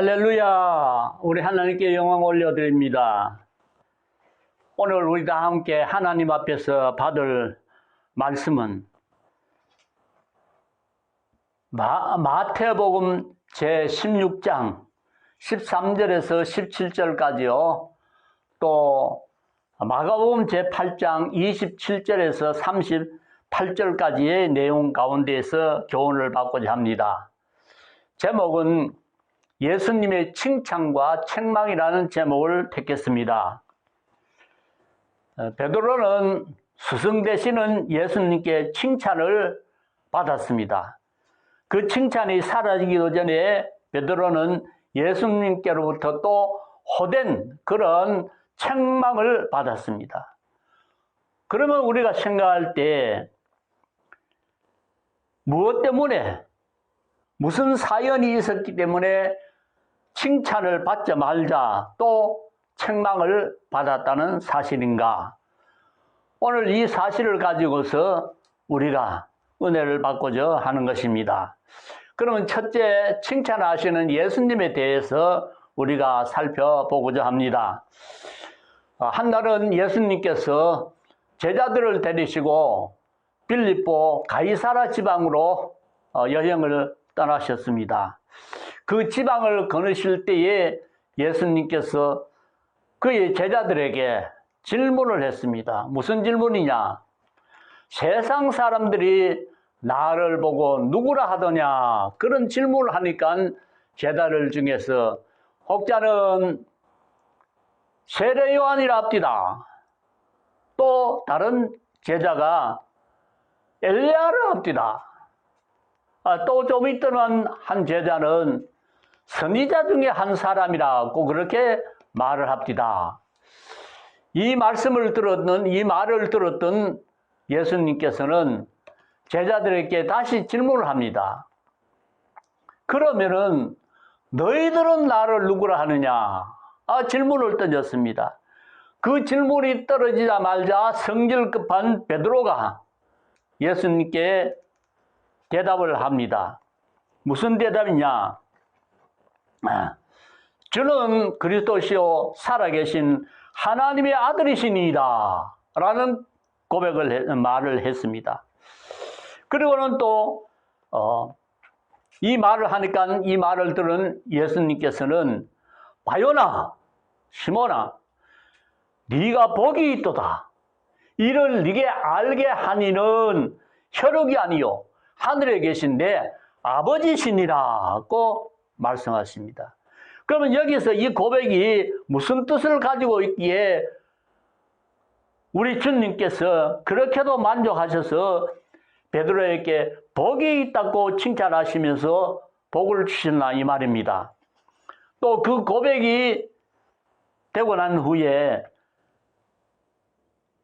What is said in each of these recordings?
할렐루야! 우리 하나님께 영광 올려드립니다. 오늘 우리 다 함께 하나님 앞에서 받을 말씀은 마태복음 제16장 13절에서 17절까지요. 또 마가복음 제8장 27절에서 38절까지의 내용 가운데에서 교훈을 받고자 합니다. 제목은 예수님의 칭찬과 책망이라는 제목을 택했습니다. 베드로는 스승 되시는 예수님께 칭찬을 받았습니다. 그 칭찬이 사라지기도 전에 베드로는 예수님께로부터 또 호된 그런 책망을 받았습니다. 그러면 우리가 생각할 때 무엇 때문에, 무슨 사연이 있었기 때문에 칭찬을 받지 말자 또 책망을 받았다는 사실인가? 오늘 이 사실을 가지고서 우리가 은혜를 받고자 하는 것입니다. 그러면 첫째, 칭찬하시는 예수님에 대해서 우리가 살펴보고자 합니다. 한날은 예수님께서 제자들을 데리시고 빌립보 가이사라 지방으로 여행을 떠나셨습니다. 그 지방을 거느실 때에 예수님께서 그의 제자들에게 질문을 했습니다. 무슨 질문이냐? 세상 사람들이 나를 보고 누구라 하더냐? 그런 질문을 하니까 제자들 중에서 혹자는 세례 요한이라 합디다. 또 다른 제자가 엘리야라 합디다. 또 좀 있더만 한 제자는 선지자 중에 한 사람이라고 그렇게 말을 합디다. 이 말을 들었던 예수님께서는 제자들에게 다시 질문을 합니다. 그러면은 너희들은 나를 누구라 하느냐? 질문을 던졌습니다. 그 질문이 떨어지자마자 성질 급한 베드로가 예수님께 대답을 합니다. 무슨 대답이냐? 주는 그리스도시요 살아계신 하나님의 아들이시니이다 라는 말을 했습니다. 그리고는 또 이 말을 하니까 이 말을 들은 예수님께서는 바요나 시몬아 네가 복이 있도다. 이를 네게 알게 하니는 혈육이 아니요 하늘에 계신 내 아버지시니라고 말씀하십니다. 그러면 여기서 이 고백이 무슨 뜻을 가지고 있기에 우리 주님께서 그렇게도 만족하셔서 베드로에게 복이 있다고 칭찬하시면서 복을 주셨나 이 말입니다. 또 그 고백이 되고 난 후에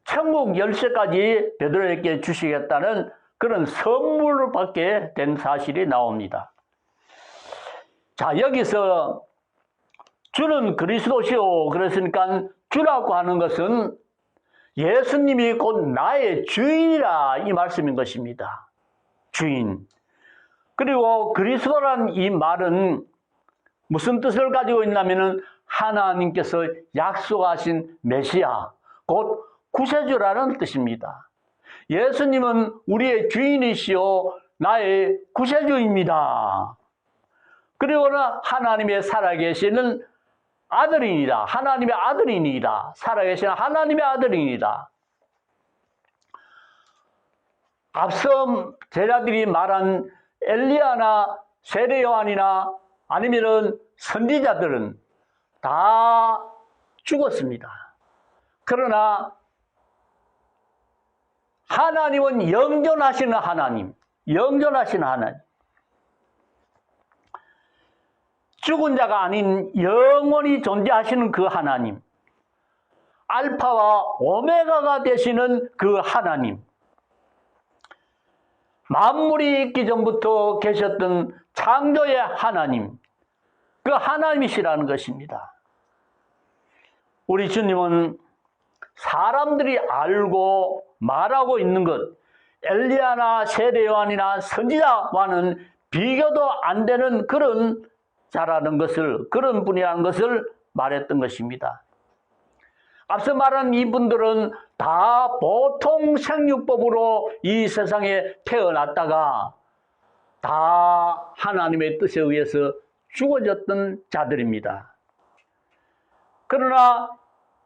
천국 열쇠까지 베드로에게 주시겠다는 그런 선물을 받게 된 사실이 나옵니다. 자, 여기서 주는 그리스도시요 그랬으니까 주라고 하는 것은 예수님이 곧 나의 주인이라 이 말씀인 것입니다. 주인. 그리고 그리스도란 이 말은 무슨 뜻을 가지고 있냐면은 하나님께서 약속하신 메시아, 곧 구세주라는 뜻입니다. 예수님은 우리의 주인이시요 나의 구세주입니다. 그리고는 하나님의 살아계시는 아들이니다. 하나님의 아들이니다. 살아계시는 하나님의 아들이니다. 앞서 제자들이 말한 엘리야나 세례 요한이나 아니면은 선지자들은 다 죽었습니다. 그러나 하나님은 영존하시는 하나님, 영존하시는 하나님. 죽은 자가 아닌 영원히 존재하시는 그 하나님, 알파와 오메가가 되시는 그 하나님, 만물이 있기 전부터 계셨던 창조의 하나님, 그 하나님이시라는 것입니다. 우리 주님은 사람들이 알고 말하고 있는 것, 엘리야나 세례 요한이나 선지자와는 비교도 안 되는 그런 잘하는 것을, 그런 분이라는 것을 말했던 것입니다. 앞서 말한 이분들은 다 보통 생육법으로 이 세상에 태어났다가 다 하나님의 뜻에 의해서 죽어졌던 자들입니다. 그러나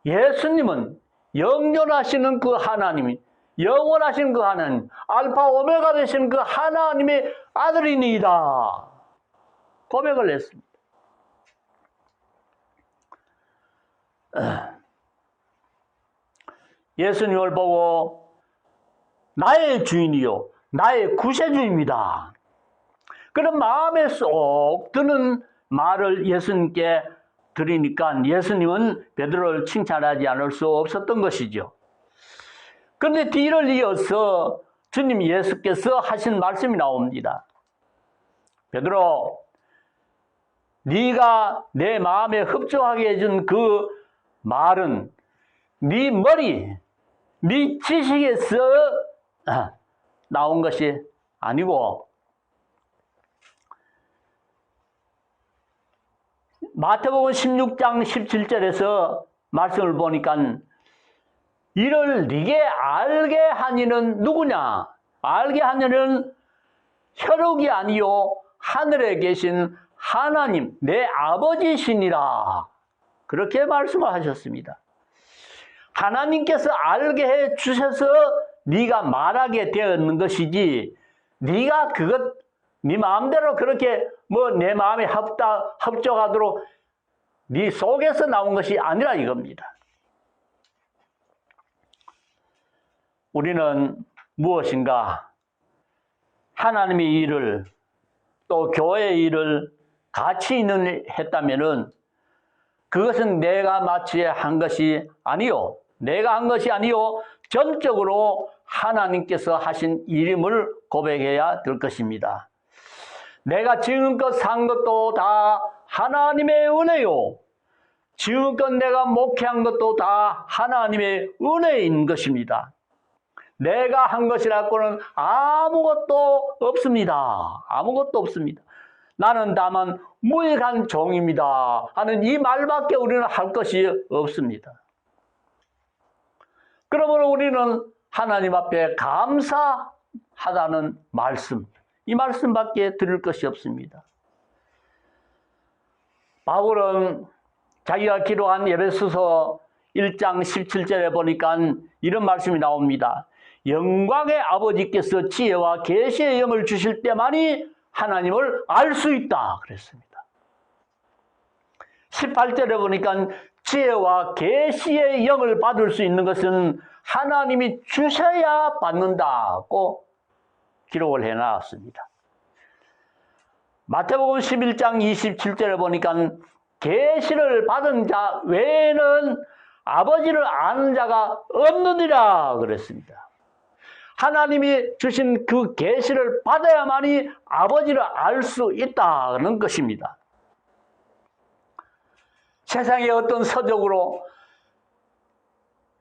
예수님은 영존하시는 그 하나님이, 영원하신 그 하나님, 알파 오메가 되신 그 하나님의 아들이니이다 고백을 했습니다. 예수님을 보고 나의 주인이요 나의 구세주입니다, 그런 마음에 쏙 드는 말을 예수님께 드리니까 예수님은 베드로를 칭찬하지 않을 수 없었던 것이죠. 그런데 뒤를 이어서 주님 예수께서 하신 말씀이 나옵니다. 베드로, 네가 내 마음에 흡족하게 해준 그 말은 네 머리, 네 지식에서 나온 것이 아니고 마태복음 16장 17절에서 말씀을 보니까 이를 네게 알게 하니는 누구냐? 알게 하니는 혈육이 아니요 하늘에 계신 하나님 내 아버지시니라, 그렇게 말씀을 하셨습니다. 하나님께서 알게 해 주셔서 네가 말하게 되었는 것이지, 네가 그것 네 마음대로 그렇게 뭐 내 마음에 합족하도록 네 속에서 나온 것이 아니라 이겁니다. 우리는 무엇인가 하나님의 일을 또 교회의 일을 같이 했다면은 그것은 내가 마치 한 것이 아니요, 내가 한 것이 아니요 전적으로 하나님께서 하신 일임을 고백해야 될 것입니다. 내가 지금껏 산 것도 다 하나님의 은혜요, 지금껏 내가 목회한 것도 다 하나님의 은혜인 것입니다. 내가 한 것이라고는 아무것도 없습니다. 아무것도 없습니다. 나는 다만 무익한 종입니다 하는 이 말밖에 우리는 할 것이 없습니다. 그러므로 우리는 하나님 앞에 감사하다는 말씀, 이 말씀밖에 들을 것이 없습니다. 바울은 자기가 기록한 에베소서 1장 17절에 보니까 이런 말씀이 나옵니다. 영광의 아버지께서 지혜와 계시의 영을 주실 때만이 하나님을 알 수 있다 그랬습니다. 18절에 보니까 지혜와 계시의 영을 받을 수 있는 것은 하나님이 주셔야 받는다고 기록을 해놨습니다. 마태복음 11장 27절에 보니까 계시를 받은 자 외에는 아버지를 아는 자가 없느니라 그랬습니다. 하나님이 주신 그 계시를 받아야만이 아버지를 알 수 있다는 것입니다. 세상의 어떤 서적으로,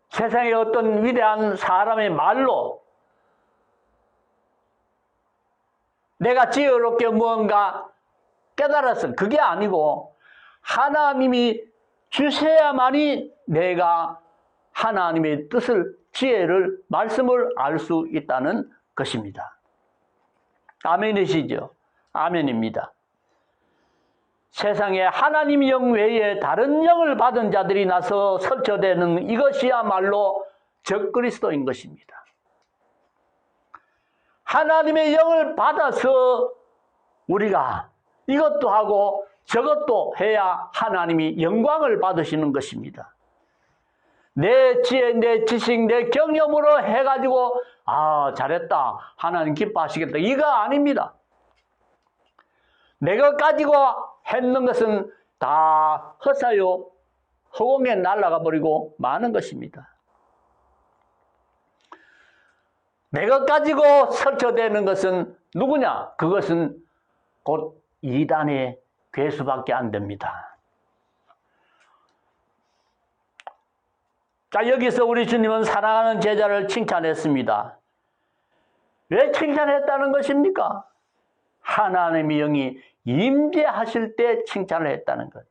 세상의 어떤 위대한 사람의 말로 내가 지혜롭게 무언가 깨달았어, 그게 아니고 하나님이 주셔야만이 내가 하나님의 뜻을, 지혜를, 말씀을 알 수 있다는 것입니다. 아멘이시죠? 아멘입니다. 세상에 하나님 영 외에 다른 영을 받은 자들이 나서 설쳐대는 이것이야말로 적그리스도인 것입니다. 하나님의 영을 받아서 우리가 이것도 하고 저것도 해야 하나님이 영광을 받으시는 것입니다. 내 지혜, 내 지식, 내 경험으로 해가지고 잘했다, 하나님 기뻐하시겠다, 이거 아닙니다. 내가 가지고 했는 것은 다 헛사요, 허공에 날아가 버리고 마는 것입니다. 내가 가지고 설쳐대는 것은 누구냐? 그것은 곧 이단의 괴수밖에 안 됩니다. 자, 여기서 우리 주님은 사랑하는 제자를 칭찬했습니다. 왜 칭찬했다는 것입니까? 하나님의 영이 임재하실 때 칭찬을 했다는 것.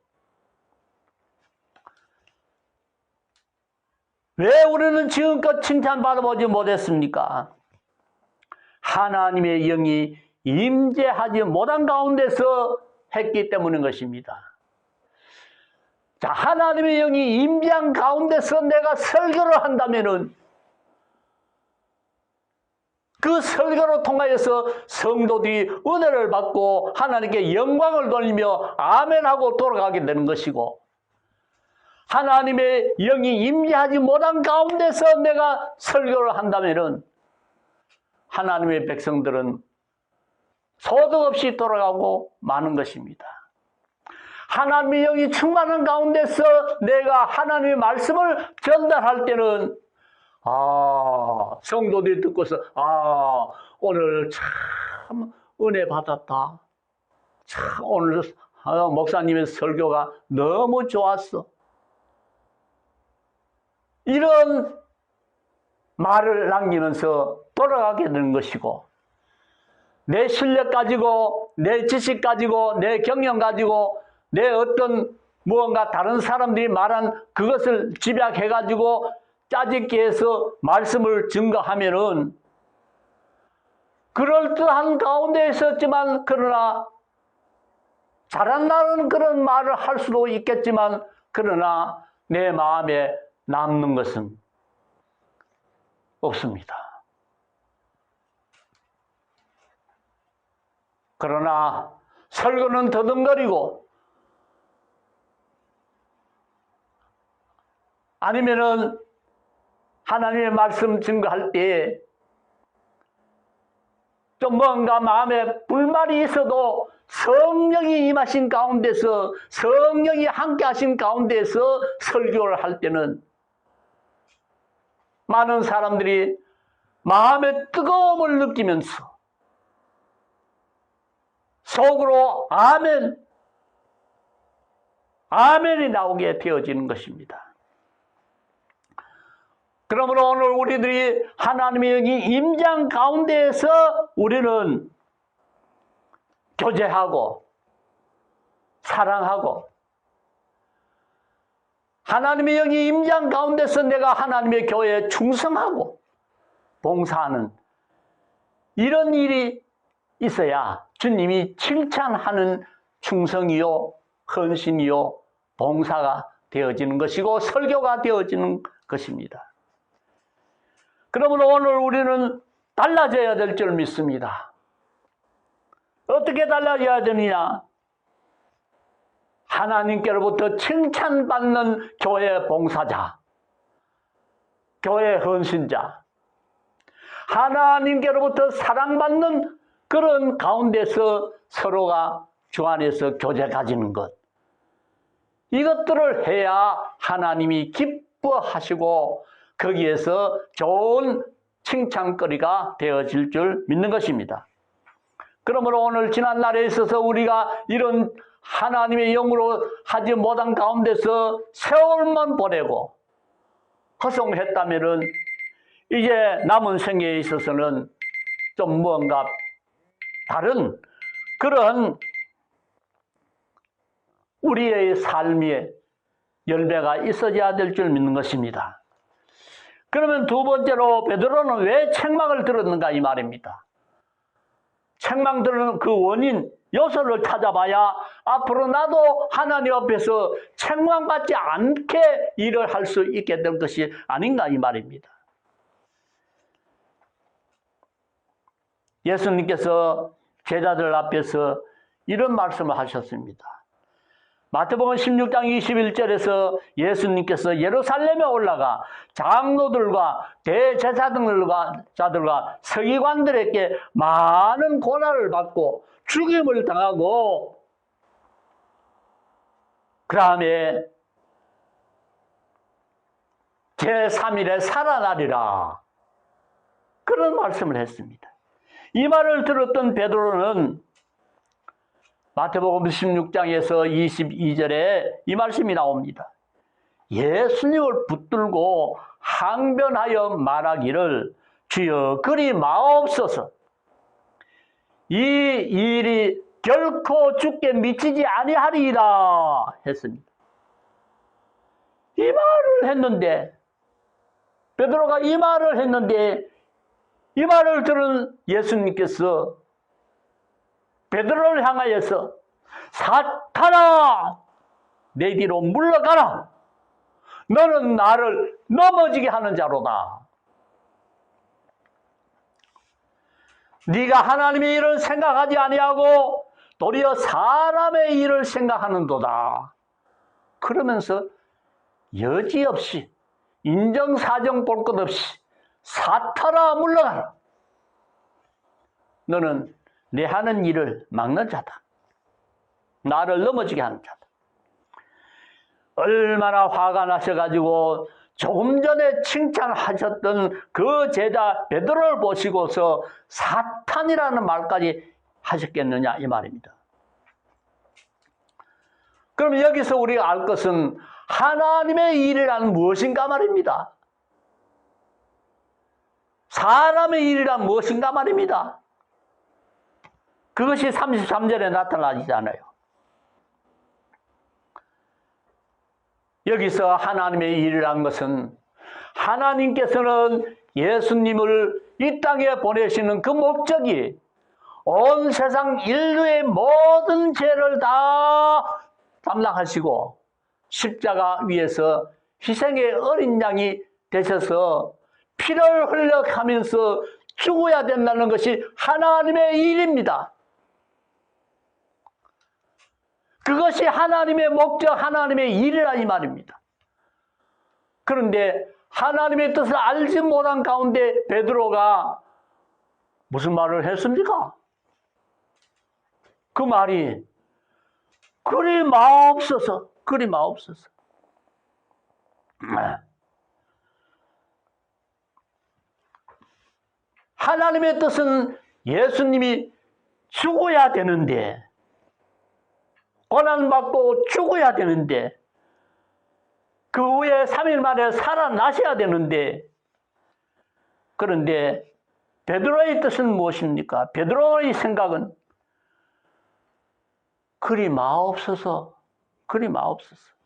왜 우리는 지금껏 칭찬받아보지 못했습니까? 하나님의 영이 임재하지 못한 가운데서 했기 때문인 것입니다. 자, 하나님의 영이 임재한 가운데서 내가 설교를 한다면은 그 설교로 통하여서 성도들이 은혜를 받고 하나님께 영광을 돌리며 아멘하고 돌아가게 되는 것이고, 하나님의 영이 임재하지 못한 가운데서 내가 설교를 한다면은 하나님의 백성들은 소득 없이 돌아가고 마는 것입니다. 하나님의 영이 충만한 가운데서 내가 하나님의 말씀을 전달할 때는 성도들이 듣고서 오늘 참 은혜 받았다. 참 오늘 목사님의 설교가 너무 좋았어. 이런 말을 남기면서 돌아가게 되는 것이고, 내 실력 가지고, 내 지식 가지고, 내 경영 가지고, 내 어떤 무언가 다른 사람들이 말한 그것을 집약해가지고 짜집기 해서 말씀을 증거하면은 그럴듯한 가운데 있었지만, 그러나 잘한다는 그런 말을 할 수도 있겠지만, 그러나 내 마음에 남는 것은 없습니다. 그러나 설교는 더듬거리고 아니면은 하나님의 말씀 증거할 때 좀 뭔가 마음에 불만이 있어도 성령이 임하신 가운데서, 성령이 함께 하신 가운데서 설교를 할 때는 많은 사람들이 마음의 뜨거움을 느끼면서 속으로 아멘, 아멘이 나오게 되어지는 것입니다. 그러므로 오늘 우리들이 하나님의 영이 임재한 가운데에서 우리는 교제하고 사랑하고, 하나님의 영이 임재한 가운데서 내가 하나님의 교회에 충성하고 봉사하는 이런 일이 있어야 주님이 칭찬하는 충성이요, 헌신이요, 봉사가 되어지는 것이고 설교가 되어지는 것입니다. 그러므로 오늘 우리는 달라져야 될 줄 믿습니다. 어떻게 달라져야 되느냐? 하나님께로부터 칭찬받는 교회 봉사자, 교회 헌신자, 하나님께로부터 사랑받는 그런 가운데서 서로가 주 안에서 교제 가지는 것, 이것들을 해야 하나님이 기뻐하시고 거기에서 좋은 칭찬거리가 되어질 줄 믿는 것입니다. 그러므로 오늘 지난날에 있어서 우리가 이런 하나님의 영으로 하지 못한 가운데서 세월만 보내고 허송했다면은 이제 남은 생애에 있어서는 좀 뭔가 다른 그런 우리의 삶의 열매가 있어야 될 줄 믿는 것입니다. 그러면 두 번째로 베드로는 왜 책망을 들었는가 이 말입니다. 책망 들은 그 원인, 요소를 찾아봐야 앞으로 나도 하나님 앞에서 책망받지 않게 일을 할 수 있게 될 것이 아닌가 이 말입니다. 예수님께서 제자들 앞에서 이런 말씀을 하셨습니다. 마태복음 16장 21절에서 예수님께서 예루살렘에 올라가 장로들과 대제사장들과 서기관들에게 많은 고난을 받고 죽임을 당하고 그 다음에 제3일에 살아나리라, 그런 말씀을 했습니다. 이 말을 들었던 베드로는 마태복음 16장에서 22절에 이 말씀이 나옵니다. 예수님을 붙들고 항변하여 말하기를 주여 그리 마옵소서. 이 일이 결코 죽게 미치지 아니하리라 했습니다. 이 말을 했는데, 베드로가 이 말을 했는데, 이 말을 들은 예수님께서 베드로를 향하여서 사탄아, 내 뒤로 물러가라. 너는 나를 넘어지게 하는 자로다. 네가 하나님의 일을 생각하지 아니하고 도리어 사람의 일을 생각하는도다. 그러면서 여지없이 인정사정 볼 것 없이 사탄아 물러가라. 너는 내 하는 일을 막는 자다. 나를 넘어지게 하는 자다. 얼마나 화가 나셔가지고 조금 전에 칭찬하셨던 그 제자 베드로를 보시고서 사탄이라는 말까지 하셨겠느냐 이 말입니다. 그럼 여기서 우리가 알 것은 하나님의 일이란 무엇인가 말입니다. 사람의 일이란 무엇인가 말입니다. 그것이 33절에 나타나지않아요. 여기서 하나님의 일이란 것은 하나님께서는 예수님을 이 땅에 보내시는 그 목적이 온 세상 인류의 모든 죄를 다 담당하시고 십자가 위에서 희생의 어린 양이 되셔서 피를 흘려가면서 죽어야 된다는 것이 하나님의 일입니다. 그것이 하나님의 목적, 하나님의 일이라 이 말입니다. 그런데 하나님의 뜻을 알지 못한 가운데 베드로가 무슨 말을 했습니까? 그 말이 그리 마옵소서, 그리 마옵소서. 하나님의 뜻은 예수님이 죽어야 되는데, 고난받고 죽어야 되는데, 그 후에 3일 만에 살아나셔야 되는데, 그런데 베드로의 뜻은 무엇입니까? 베드로의 생각은 그리 마옵소서, 그리 마옵소서.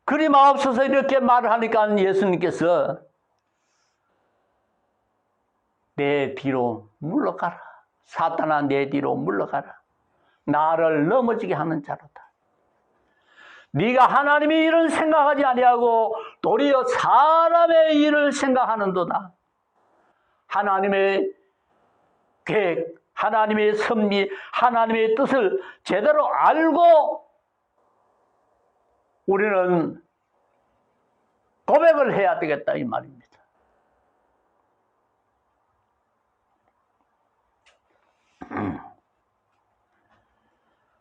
그리 마옵소서 이렇게 말을 하니까 예수님께서 내 뒤로 물러가라. 사탄아 내 뒤로 물러가라. 나를 넘어지게 하는 자로다. 네가 하나님의 일을 생각하지 아니하고 도리어 사람의 일을 생각하는도다. 하나님의 계획, 하나님의 섭리, 하나님의 뜻을 제대로 알고 우리는 고백을 해야 되겠다 이 말입니다.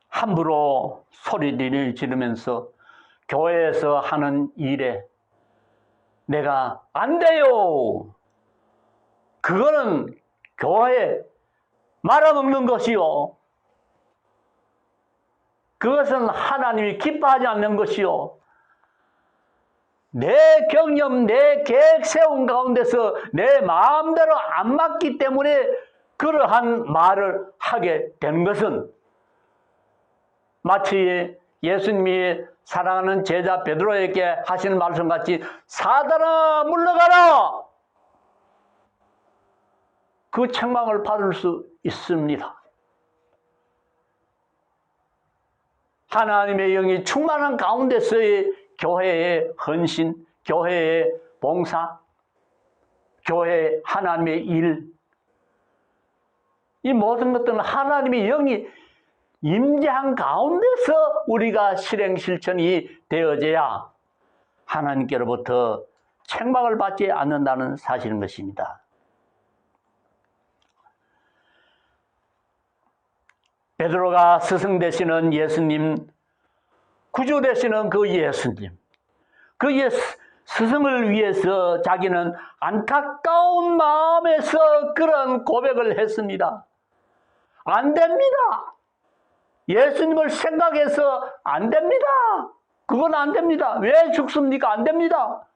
함부로 소리를 지르면서 교회에서 하는 일에 내가 안 돼요. 그거는 교회에 말아먹는 것이요. 그것은 하나님이 기뻐하지 않는 것이요. 내 경험, 내 계획 세운 가운데서 내 마음대로 안 맞기 때문에 그러한 말을 하게 된 것은 마치 예수님이 사랑하는 제자 베드로에게 하시는 말씀같이 사단아 물러가라! 그 책망을 받을 수 있습니다. 하나님의 영이 충만한 가운데서의 교회의 헌신, 교회의 봉사, 교회의 하나님의 일, 이 모든 것들은 하나님의 영이 임재한 가운데서 우리가 실행 실천이 되어져야 하나님께로부터 책망을 받지 않는다는 사실인 것입니다. 베드로가 스승 되시는 예수님, 구주 되시는 그 예수님, 그 스승을 위해서 자기는 안타까운 마음에서 그런 고백을 했습니다. 안 됩니다. 예수님을 생각해서 안 됩니다. 그건 안 됩니다. 왜 죽습니까? 안 됩니다.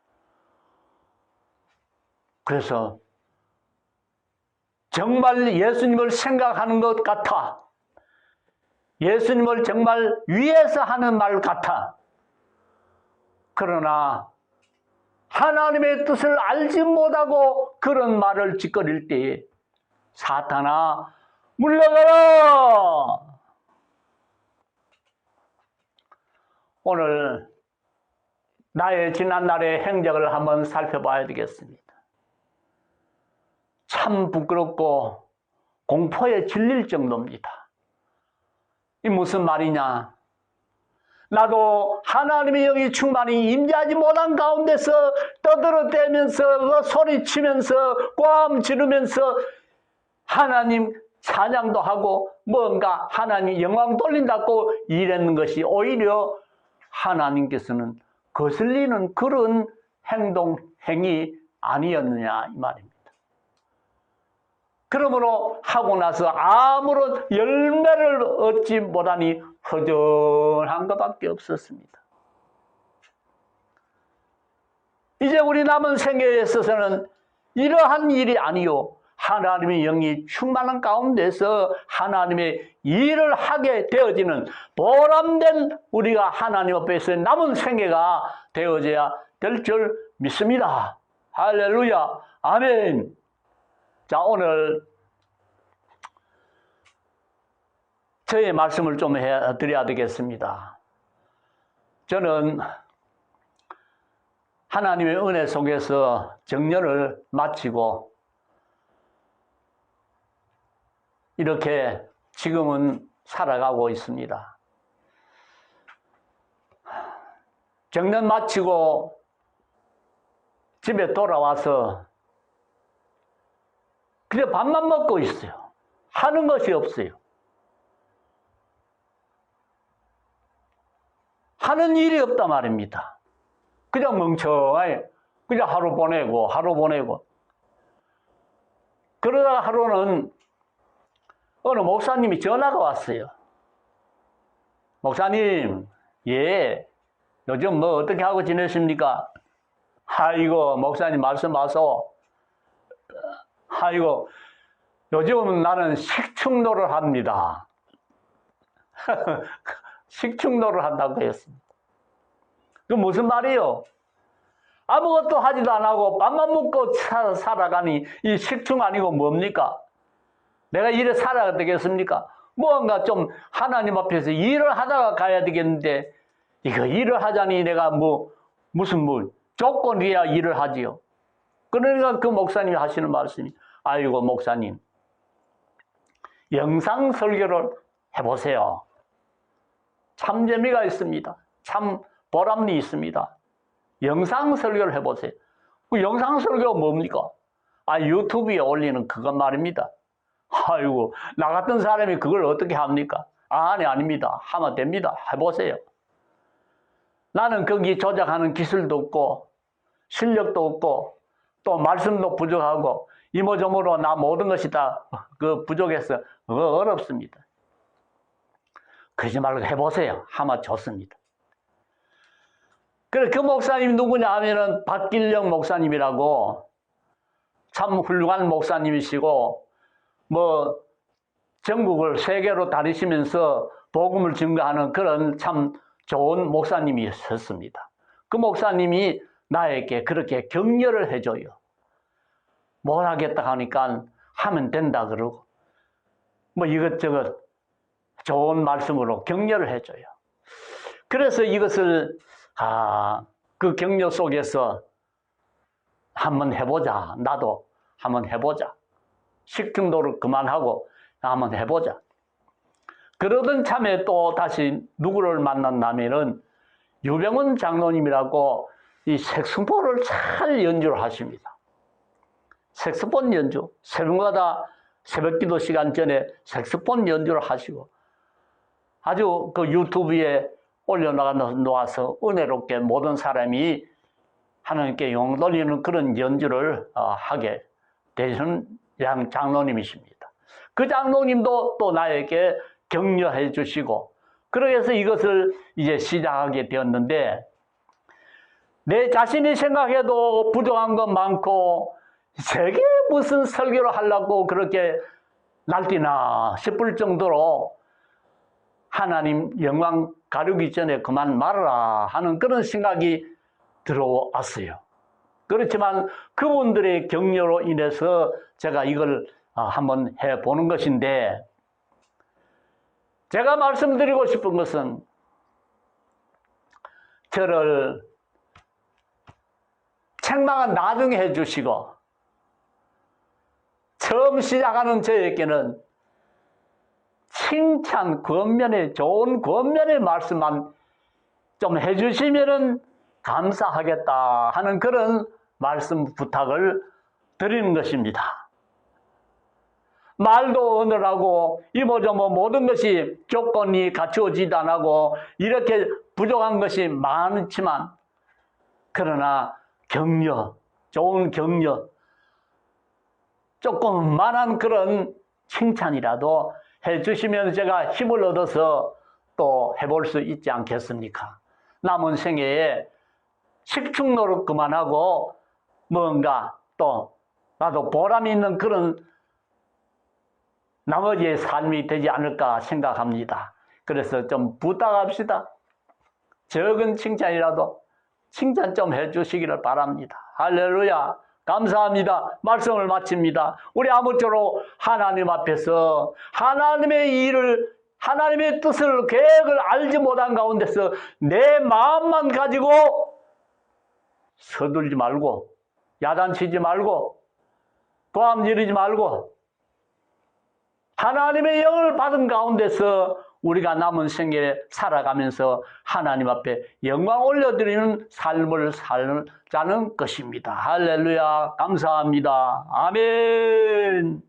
그래서 정말 예수님을 생각하는 것 같아. 예수님을 정말 위해서 하는 말 같아. 그러나 하나님의 뜻을 알지 못하고 그런 말을 짓거릴 때에 사탄아 물러가라. 오늘 나의 지난날의 행적을 한번 살펴봐야 되겠습니다. 참 부끄럽고 공포에 질릴 정도입니다. 이 무슨 말이냐? 나도 하나님의 영이 충만히 임재하지 못한 가운데서 떠들어대면서 소리치면서 꽝 지르면서 하나님 찬양도 하고 뭔가 하나님 영광 돌린다고 이랬는 것이 오히려 하나님께서는 거슬리는 그런 행동, 행위 아니었느냐 이 말입니다. 그러므로 하고 나서 아무런 열매를 얻지 못하니 허전한 것밖에 없었습니다. 이제 우리 남은 생애에 있어서는 이러한 일이 아니요 하나님의 영이 충만한 가운데서 하나님의 일을 하게 되어지는 보람된 우리가 하나님 앞에서 남은 생애가 되어져야 될 줄 믿습니다. 할렐루야. 아멘. 자, 오늘 저의 말씀을 좀 해드려야 되겠습니다. 저는 하나님의 은혜 속에서 정년을 마치고 이렇게 지금은 살아가고 있습니다. 정년 마치고 집에 돌아와서 그냥 밥만 먹고 있어요. 하는 것이 없어요. 하는 일이 없단 말입니다. 그냥 멍청하게 그냥 하루 보내고 그러다가 하루는 어느 목사님이 전화가 왔어요. 목사님, 예, 요즘 뭐 어떻게 하고 지내십니까? 아이고, 목사님 말씀하소. 아이고, 요즘은 나는 식충노를 합니다. 식충노를 한다고 했습니다. 그 무슨 말이요? 아무것도 하지도 안 하고 밥만 먹고 살아가니 이 식충 아니고 뭡니까? 내가 이래 살아야 되겠습니까? 뭔가 좀 하나님 앞에서 일을 하다가 가야 되겠는데 이거 일을 하자니 내가 무슨 조건이야 일을 하지요. 그러니까 그 목사님이 하시는 말씀이 아이고 목사님 영상 설교를 해보세요. 참 재미가 있습니다. 참 보람이 있습니다. 영상 설교를 해보세요. 그 영상 설교가 뭡니까? 유튜브에 올리는 그것 말입니다. 아이고 나 같은 사람이 그걸 어떻게 합니까? 아니 아닙니다. 하면 됩니다. 해보세요. 나는 거기 조작하는 기술도 없고 실력도 없고 또 말씀도 부족하고 이모저모로 나 모든 것이 다 부족해서 어렵습니다. 그러지 말고 해보세요. 하면 좋습니다. 그래 그 목사님이 누구냐 하면은 박길영 목사님이라고 참 훌륭한 목사님이시고 전국을 세계로 다니시면서 복음을 증거하는 그런 참 좋은 목사님이셨습니다. 그 목사님이 나에게 그렇게 격려를 해줘요. 뭘 하겠다 하니까 하면 된다 그러고 이것저것 좋은 말씀으로 격려를 해줘요. 그래서 이것을 그 격려 속에서 한번 해보자. 나도 한번 해보자. 식중독을 그만하고 한번 해보자. 그러던 참에 또 다시 누구를 만났냐면은 유병훈 장로님이라고 이 색소폰을 잘 연주를 하십니다. 색소폰 연주. 새벽마다 새벽기도 시간 전에 색소폰 연주를 하시고 아주 그 유튜브에 올려놓아서 은혜롭게 모든 사람이 하나님께 영광 돌리는 그런 연주를 하게 되시는 장로님이십니다. 그 장로님도 또 나에게 격려해 주시고 그래서 이것을 이제 시작하게 되었는데, 내 자신이 생각해도 부족한 것 많고, 세계 무슨 설교를 하려고 그렇게 날뛰나 싶을 정도로 하나님 영광 가르기 전에 그만 말아라 하는 그런 생각이 들어왔어요. 그렇지만 그분들의 격려로 인해서 제가 이걸 한번 해보는 것인데, 제가 말씀드리고 싶은 것은 저를 책망은 나중에 해주시고 처음 시작하는 저에게는 칭찬, 권면의 좋은 권면의 말씀만 좀 해주시면 감사하겠다 하는 그런 말씀 부탁을 드리는 것입니다. 말도 어느라고 이모저모 모든 것이 조건이 갖추어지지 않고 이렇게 부족한 것이 많지만, 그러나 격려, 좋은 격려, 조금만한 그런 칭찬이라도 해주시면 제가 힘을 얻어서 또 해볼 수 있지 않겠습니까? 남은 생애에 식충 노릇 그만하고 뭔가 또 나도 보람 있는 그런 나머지의 삶이 되지 않을까 생각합니다. 그래서 좀 부탁합시다. 적은 칭찬이라도 칭찬 좀 해주시기를 바랍니다. 할렐루야. 감사합니다. 말씀을 마칩니다. 우리 아무쪼록 하나님 앞에서 하나님의 일을, 하나님의 뜻을, 계획을 알지 못한 가운데서 내 마음만 가지고 서둘지 말고, 야단치지 말고, 고함 지르지 말고, 하나님의 영을 받은 가운데서 우리가 남은 생에 살아가면서 하나님 앞에 영광 올려드리는 삶을 살자는 것입니다. 할렐루야. 감사합니다. 아멘.